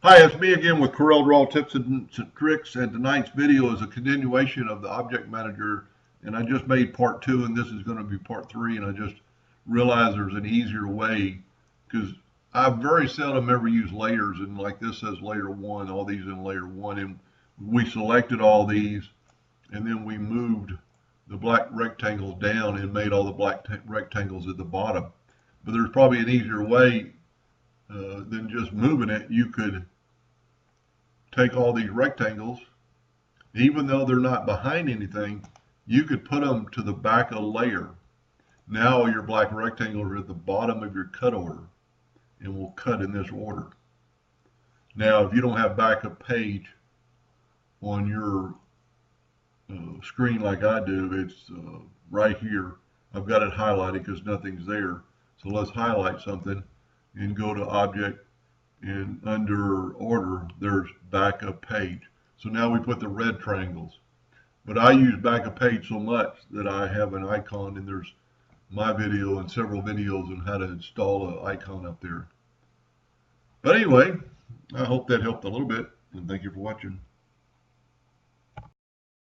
Hi, it's me again with Corel Draw Tips and Tricks, and tonight's video is a continuation of the Object Manager, and I just made part 2, and this is going to be part 3, and I just realized there's an easier way, because I very seldom ever use layers, and like this says layer 1, all these in layer 1, and we selected all these, and then we moved the black rectangles down and made all the black rectangles at the bottom. But there's probably an easier way than just moving it. You could take all these rectangles, even though they're not behind anything, you could put them to the back of a layer. Now your black rectangles are at the bottom of your cut order and will cut in this order. Now, if you don't have backup page on your screen like I do, it's right here. I've got it highlighted because nothing's there. So let's highlight something and go to Object, and under Order there's Backup Page. So now we put the red triangles. But I use Backup Page so much that I have an icon, and there's my video and several videos on how to install an icon up there. But anyway, I hope that helped a little bit, and thank you for watching.